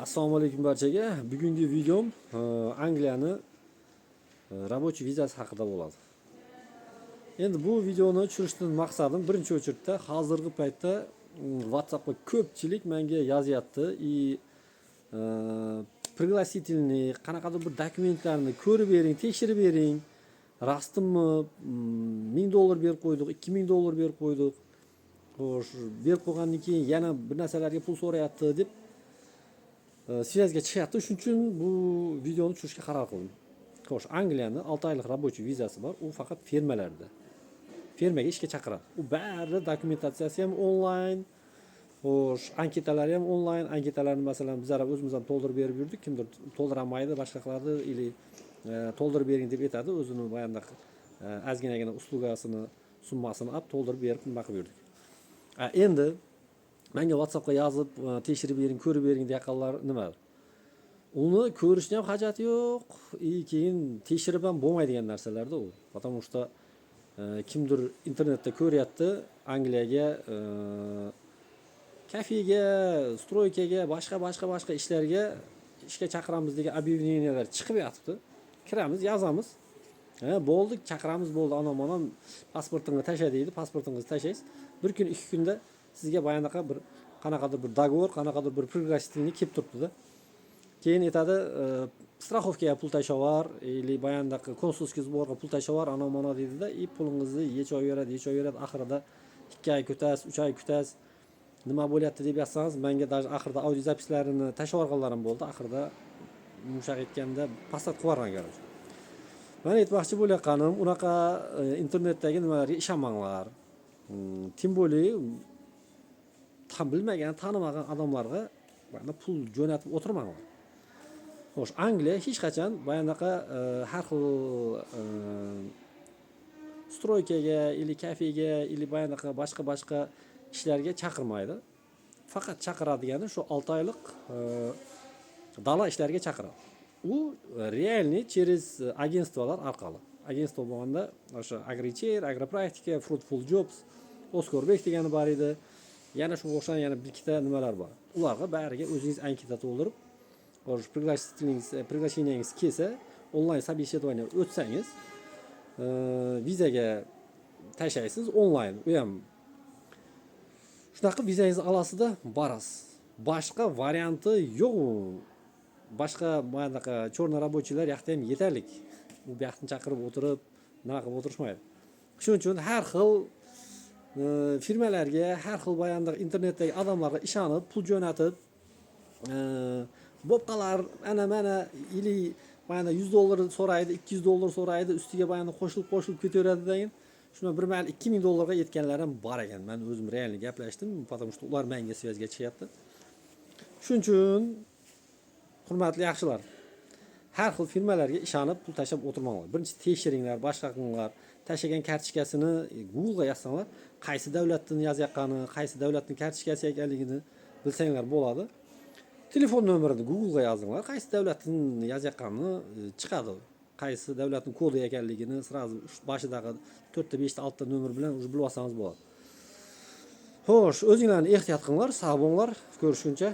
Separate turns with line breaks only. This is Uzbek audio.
Assalomu alaykum barchaga. Bugungi videom Angliyani рабочий vizasi haqida bo'ladi. Endi bu videoni tushirishdan maqsadim birinchi o'chirda hozirgi paytda WhatsAppga ko'pchilik menga yozyapti пригласительный qanaqadir bir dokumentlarni ko'rib bering, tekshirib bering. Rostmi $1000 berib qo'ydik, $2000 berib qo'ydik. Xo'sh, berib qo'ygandan keyin yana bir narsalarga pul so'rayapti deb связga chiqyapti. Shuning uchun bu videoni tushirishga qaror qildim. Xo'sh, Angliyani 6 oylik рабочий vizasi bor. U faqat fermalarda. Fermaga ishga chaqiradi. U bari dokumentatsiyasi ham onlayn. Xo'sh, anketalari ham onlayn. Anketalarni masalan bizlar o'zimiz ham to'ldirib berib yurdik. Kimdir to'ldirolmaydi, boshqa qiladi, ili to'ldirib bering deb aytadi. O'zini bayonda ozginagina uslugasini, summasini olib to'ldirib berib nima qilib yurdik. Endi menga WhatsAppga yozib, tekshirib bering, ko'rib bering deganlar nima? Uni ko'rishni ham hojati yo'q, keyin tekshirib ham bo'lmaydigan narsalarda u. Потому что kimdir internetda ko'ryapti, Angliyaga kafega, stroykaga, boshqa ishlarga ishga chaqiramiz degan объявлениялар chiqib yotibdi. Kiramiz, yozamiz. Bo'ldi, chaqiramiz, bo'ldi, ana-mana pasportingni tasha deydi, pasportingizni tashlaysiz. Bir kun, 2 kunda sizga bayanaqa bir qanaqadir bir dogovor, qanaqadir bir пригласительный kelib turibdi-da. Keyin aytadi, страховкаga pul tashavar, или bayanaqa konsulskiy sborga pul tashavar, ana-mana deydi-da, pulingizni yechaveradi. Oxirida 2 oy kutasiz, 3 oy kutasiz. Nima bo'lyapti deb yozsangiz, menga даже oxirida audio zapislarini tashavorganlarim bo'ldi. Oxirida yumshoq aytganda passat qilib yuborgan garchi. Men aytmoqchi bo'layotganim, unaqa internetdagi nimalarga ishonmanglar. Tim bo'li bilmagan, tanimagan odamlarga mana pul jo'natib o'tirmanglar. Xo'sh, Angliya hech qachon bayanaqa har xil stroykaga, ili kafega, ili bayanaqa boshqa ishlarga chaqirmaydi. Faqat chaqiradigani shu 6 oylik dala ishlarga chaqiradi. U realniy через agentstvolar orqali. Agentstvo bo'lganda o'sha Agrichair, Agropraktika, Fruitful Jobs, Oscorbek degani bor edi. Yana shu o'xshagan yana bir ikkita nimalar bor. Ularga bariga o'zingiz anketa to'ldirib, o'sha приглашениеңiz kelsa, onlayn собеседование o'tsangiz, vizaga tashlaysiz onlayn. U ham shunaqa vizangizni olasizda borasiz. Boshqa varianti yo'q. Boshqa bunaqa chorna рабочийlar yoqda ham yetarlik. U yoqdan chaqirib o'tirib, nima qilib o'tirishmaydi. Shuning uchun har xil firmalarga, har xil bayonda internetdagi odamlarga ishonib, pul jo'natib, bo'pqalar ana ili bayonda $100 so'raydi, $200 so'raydi, ustiga bayonda qo'shilib ketaveradi degan. Shuna bir mal $2000 yetganlar ham bor ekan. Men o'zim realni gaplashdim, потому что ular menga связga chiqyapti. Shuning uchun hurmatli yaxshilar, har xil firmalarga ishonib pul tashab o'tirmanglar. Birinchi tekshiringlar, boshqa qilinglar. Tashagan kartochkasini Google'ga yozsanglar, qaysi davlatdan yozayotgani, qaysi davlatning kartochkasi ekanligini bilsanglar bo'ladi. Telefon nomerini Google'ga yozinglar, qaysi davlatdan yozayotganini chiqadi. Qaysi davlatning kodi ekanligini sразу boshidagi 4 ta, 5 ta, 6 ta nomer bilan bilib olsangiz bo'ladi. Xo'sh, o'zinglarni ehtiyot qilinglar, sog' bo'linglar, ko'rishguncha.